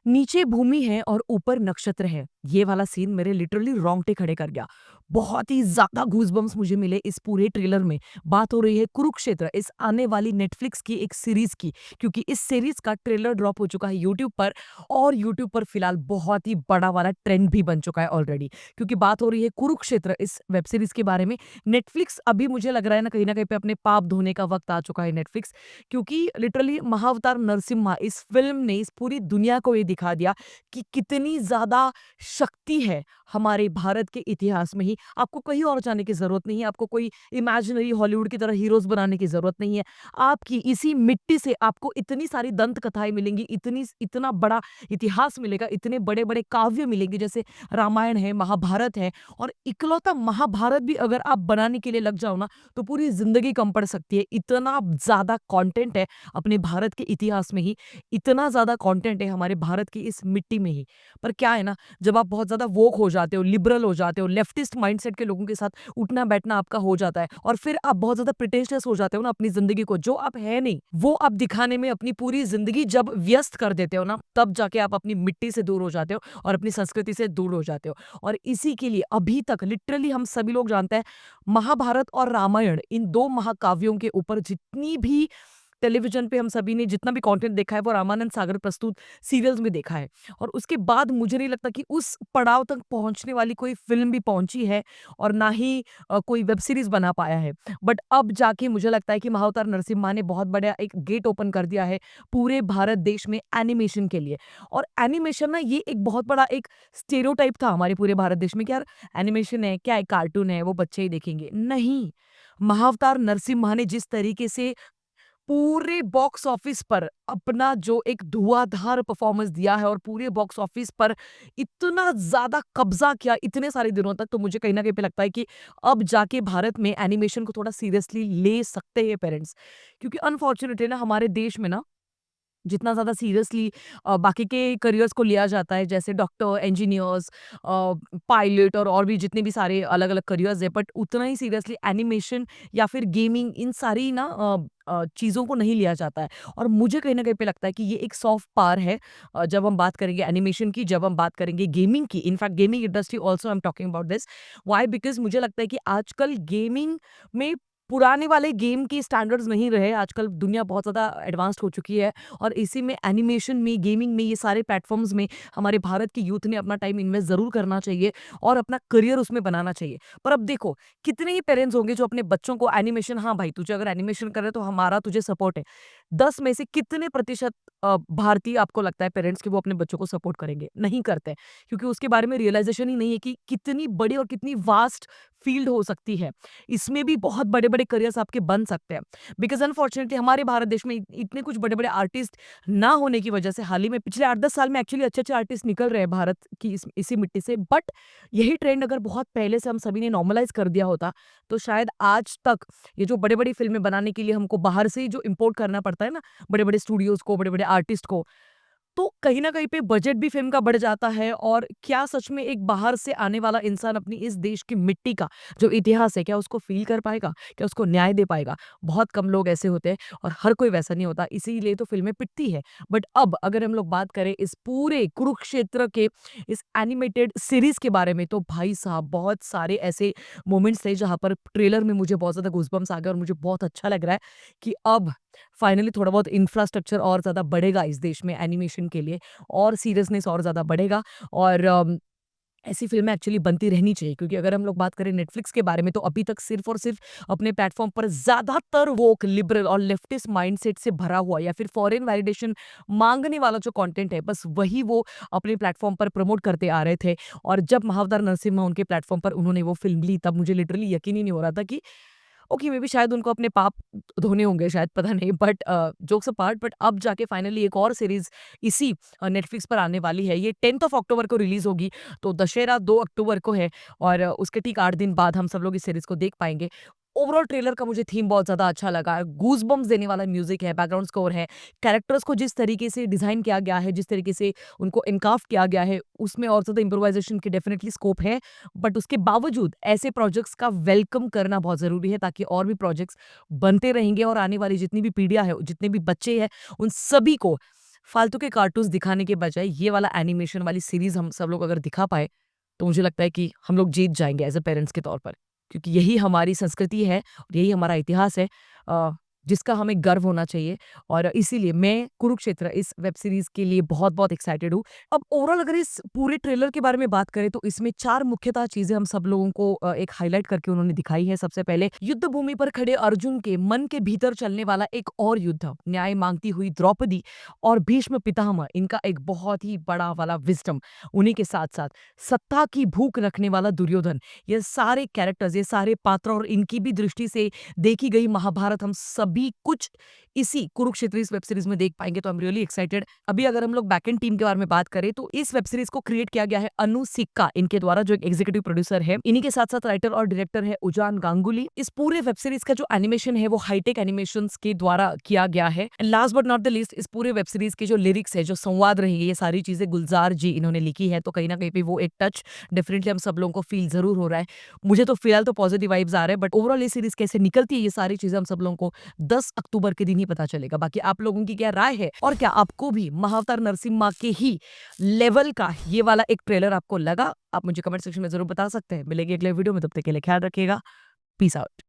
नीचे भूमि है और ऊपर नक्षत्र है। ये वाला सीन मेरे लिटरली रोंगटे खड़े कर गया। बहुत ही ज़्यादा गूज़बम्प्स मुझे मिले इस पूरे ट्रेलर में। बात हो रही है कुरुक्षेत्र, इस आने वाली नेटफ्लिक्स की एक सीरीज़ की, क्योंकि इस सीरीज़ का ट्रेलर ड्रॉप हो चुका है यूट्यूब पर और यूट्यूब पर फिलहाल बहुत ही बड़ा वाला ट्रेंड भी बन चुका है ऑलरेडी। क्योंकि बात हो रही है कुरुक्षेत्र इस वेब सीरीज़ के बारे में। नेटफ्लिक्स अभी मुझे लग रहा है ना, कहीं न कहीं पे अपने पाप धोने का वक़्त आ चुका है नेटफ्लिक्स, क्योंकि लिटरली महाअवतार नरसिम्हा इस फ़िल्म ने इस पूरी दुनिया को ये दिखा दिया कि कितनी ज़्यादा शक्ति है हमारे भारत के इतिहास में ही। आपको कहीं और जाने की ज़रूरत नहीं है, आपको कोई इमेजिनरी हॉलीवुड की तरह हीरोज़ बनाने की ज़रूरत नहीं है। आपकी इसी मिट्टी से आपको इतनी सारी दंत कथाएँ मिलेंगी, इतना बड़ा इतिहास मिलेगा, इतने बड़े-बड़े काव्य मिलेंगे जैसे रामायण है, महाभारत है। और इकलौता महाभारत भी अगर आप बनाने के लिए लग जाओ ना, तो पूरी ज़िंदगी कम पड़ सकती है। इतना ज़्यादा कंटेंट है अपने भारत के इतिहास में ही, इतना ज़्यादा कंटेंट है हमारे भारत की इस मिट्टी में ही। पर क्या है ना, जब आप बहुत ज़्यादा वोक हो जाते हो, लिबरल हो जाते हो, लेफ्टिस्ट माइंडसेट के लोगों के साथ उठना-बैठना आपका हो जाता है और फिर आप बहुत ज़्यादा प्रिटेंशियस हो जाते हो ना अपनी ज़िंदगी को, जो आप है नहीं, वो आप दिखाने में अपनी पूरी ज़िंदगी जब व्यस्त कर देते हो ना, तब जाके आप अपनी मिट्टी से दूर हो जाते हो और अपनी संस्कृति से दूर हो जाते हो। और इसी के लिए अभी तक लिटरली हम सभी लोग जानते हैं, महाभारत और रामायण इन 2 महाकाव्यों के ऊपर जितनी भी टेलीविज़न पे हम सभी ने जितना भी कंटेंट देखा है वो रामानंद सागर प्रस्तुत सीरियल्स में देखा है। और उसके बाद मुझे नहीं लगता कि उस पड़ाव तक पहुँचने वाली कोई फ़िल्म भी पहुँची है और ना ही कोई वेब सीरीज़ बना पाया है। बट अब जाके मुझे लगता है कि महाअवतार नरसिम्हा ने बहुत बड़ा एक गेट ओपन कर दिया है पूरे भारत देश में एनिमेशन के लिए। और एनिमेशन ना, ये एक बहुत बड़ा एक स्टेरियोटाइप था हमारे पूरे भारत देश में कि यार एनिमेशन है, क्या है, कार्टून है, वो बच्चे ही देखेंगे। नहीं, महाअवतार नरसिम्हा ने जिस तरीके से पूरे बॉक्स ऑफिस पर अपना जो एक धुआंधार परफॉर्मेंस दिया है और पूरे बॉक्स ऑफिस पर इतना ज़्यादा कब्ज़ा किया इतने सारे दिनों तक, तो मुझे कहीं न कहीं पे लगता है कि अब जाके भारत में एनिमेशन को थोड़ा सीरियसली ले सकते हैं पेरेंट्स। क्योंकि अनफॉर्च्यूनेटली ना हमारे देश में ना जितना ज़्यादा सीरियसली बाकी के करियर्स को लिया जाता है, जैसे डॉक्टर, इंजीनियर्स, पायलट और भी जितने भी सारे अलग-अलग करियर्स हैं, बट उतना ही सीरियसली एनिमेशन या फिर गेमिंग, इन सारी ना चीज़ों को नहीं लिया जाता है। और मुझे कहीं न कहीं पे लगता है कि ये एक सॉफ्ट पावर है, जब हम बात करेंगे एनिमेशन की, जब हम बात करेंगे गेमिंग की। In fact gaming industry also I am talking about this. Why? Because मुझे लगता है कि आजकल गेमिंग में पुराने वाले गेम के स्टैंडर्ड्स नहीं रहे। आजकल दुनिया बहुत ज़्यादा एडवांस्ड हो चुकी है और इसी में एनिमेशन में, गेमिंग में, ये सारे प्लेटफ़ॉर्म्स में हमारे भारत की यूथ ने अपना टाइम इन्वेस्ट ज़रूर करना चाहिए और अपना करियर उसमें बनाना चाहिए। पर अब देखो, कितने ही पेरेंट्स होंगे जो अपने बच्चों को एनिमेशन, हाँ भाई, तुझे अगर एनिमेशन कर रहे है तो हमारा तुझे सपोर्ट है। 10 में से कितने प्रतिशत भारतीय आपको लगता है पेरेंट्स कि वो अपने बच्चों को सपोर्ट करेंगे? नहीं करते। क्योंकि उसके बारे में रियलाइज़ेशन ही नहीं है कि कितनी बड़ी और कितनी वास्ट फ़ील्ड हो सकती है। इसमें भी बहुत बड़े-बड़े करियर्स आपके बन सकते हैं। बिकॉज़ अनफॉर्च्युनेटली हमारे भारत देश में इतने कुछ बड़े-बड़े आर्टिस्ट ना होने की वजह से हाल ही में पिछले 8-10 साल में एक्चुअली अच्छे-अच्छे आर्टिस्ट निकल रहे हैं भारत की इसी मिट्टी से। बट यही ट्रेंड अगर बहुत पहले से हम सभी ने नॉर्मलाइज़ कर दिया होता, तो शायद आज तक ये जो बड़े-बड़ी फ़िल्में बनाने के लिए हमको बाहर से ही जो इम्पोर्ट करना पड़ता है ना, बड़े-बड़े स्टूडियोज़ को, बड़े-बड़े आर्टिस्ट को, तो कहीं न कहीं पे बजट भी फ़िल्म का बढ़ जाता है। और क्या सच में एक बाहर से आने वाला इंसान अपनी इस देश की मिट्टी का जो इतिहास है, क्या उसको फ़ील कर पाएगा? क्या उसको न्याय दे पाएगा? बहुत कम लोग ऐसे होते हैं और हर कोई वैसा नहीं होता, इसीलिए तो फ़िल्में पिटती है। बट अब अगर हम लोग बात करें इस पूरे कुरुक्षेत्र के इस एनिमेटेड सीरीज़ के बारे में, तो भाई साहब बहुत सारे ऐसे मोमेंट्स थे जहाँ पर ट्रेलर में मुझे बहुत ज़्यादा गूज़बम्प्स आ गए और मुझे बहुत अच्छा लग रहा है कि अब फाइनली थोड़ा बहुत इंफ्रास्ट्रक्चर और ज़्यादा बढ़ेगा इस देश में एनिमेशन के लिए और सीरियसनेस और ज़्यादा बढ़ेगा। और ऐसी फ़िल्में एक्चुअली बनती रहनी चाहिए, क्योंकि अगर हम लोग बात करें नेटफ्लिक्स के बारे में, तो अभी तक सिर्फ़ और सिर्फ़ अपने प्लेटफ़ॉर्म पर ज़्यादातर वोक, लिबरल और लेफ्टिस्ट माइंडसेट से भरा हुआ या फिर फॉरेन वैलिडेशन माँगने वाला जो कंटेंट है, बस वही वो अपने प्लेटफ़ॉर्म पर प्रमोट करते आ रहे थे। और जब महाअवतार नरसिम्हा उनके प्लेटफ़ॉर्म पर उन्होंने वो फ़िल्म ली, तब मुझे लिटरली यकीन ही नहीं हो रहा था कि ओके, मे बी शायद उनको अपने पाप धोने होंगे शायद, पता नहीं। बट जोक्स अपार्ट, बट अब जाके फाइनली एक और सीरीज़ इसी नेटफ्लिक्स पर आने वाली है। ये 10th ऑफ अक्टूबर को रिलीज़ होगी, तो दशहरा 2 अक्टूबर को है और उसके ठीक 8 दिन बाद हम सब लोग इस सीरीज़ को देख पाएँगे। ओवरऑल ट्रेलर का मुझे थीम बहुत ज़्यादा अच्छा लगा। गूज़बम्प्स देने वाला म्यूज़िक है, बैकग्राउंड स्कोर है, कैरेक्टर्स को जिस तरीके से डिज़ाइन किया गया है, जिस तरीके से उनको एनकाफ किया गया है, उसमें और ज़्यादा इम्प्रोवाइज़ेशन की डेफिनिटली स्कोप है। बट उसके बावजूद ऐसे प्रोजेक्ट्स का वेलकम करना बहुत ज़रूरी है, ताकि और भी प्रोजेक्ट्स बनते रहेंगे और आने वाली जितनी भी पीढ़ियाँ हैं, जितने भी बच्चे हैं, उन सभी को फालतू के कार्टून्स दिखाने के बजाय ये वाला एनिमेशन वाली सीरीज़ हम सब लोग अगर दिखा पाएँ, तो मुझे लगता है कि हम लोग जीत जाएँगे एज़ अ पेरेंट्स के तौर पर। क्योंकि यही हमारी संस्कृति है और यही हमारा इतिहास है, अ, जिसका हमें गर्व होना चाहिए। और इसीलिए मैं कुरुक्षेत्र इस वेब सीरीज़ के लिए बहुत-बहुत एक्साइटेड हूँ। अब ओवरऑल अगर इस पूरे ट्रेलर के बारे में बात करें तो इसमें 4 मुख्यतः चीज़ें हम सब लोगों को एक हाइलाइट करके उन्होंने दिखाई है। सबसे पहले युद्ध भूमि पर खड़े अर्जुन के मन के भीतर चलने वाला एक और युद्ध, न्याय माँगती हुई द्रौपदी और भीष्म पितामह, इनका एक बहुत ही बड़ा वाला विज़डम। उन्हीं के साथ-साथ सत्ता की भूख रखने वाला दुर्योधन। ये सारे कैरेक्टर्स, ये सारे पात्र और इनकी भी दृष्टि से देखी गई महाभारत हम सभी कुछ इसी कुरुक्षेत्र इस वेब सीरीज में देख पाएँगे, तो आई एम रियली एक्साइटेड। अभी अगर हम लोग बैक एंड टीम के बारे में बात करें तो इस वेब सीरीज को क्रिएट किया गया है अनु सिक्का इनके द्वारा, जो एक एग्जीक्यूटिव प्रोड्यूसर है। इन्हीं के साथ-साथ राइटर और डायरेक्टर है उजान गांगुली। इस पूरे वेब सीरीज का जो एनिमेशन है वो हाईटेक एनिमेशंस के द्वारा किया गया है। And last but not the least, इस पूरे वेब सीरीज के जो लिरिक्स है, जो संवाद रहेंगे, ये सारी चीजें गुलजार जी इन्होंने लिखी है, तो कहीं ना कहीं पे वो एक टच डेफिनेटली हम सब लोगों को फील जरूर हो रहा है। मुझे तो फिलहाल तो पॉजिटिव वाइब्स आ रहे हैं, बट ओवरऑल ये सीरीज कैसे निकलती है, ये सारी चीजें हम सब लोगों को 10 अक्टूबर के दिन ही पता चलेगा। बाकी आप लोगों की क्या राय है और क्या आपको भी महाअवतार नरसिम्हा के ही लेवल का ये वाला एक ट्रेलर आपको लगा? आप मुझे कमेंट सेक्शन में जरूर बता सकते हैं। मिलेंगे अगले वीडियो में, तब तक के लिए ख्याल रखिएगा। Peace out.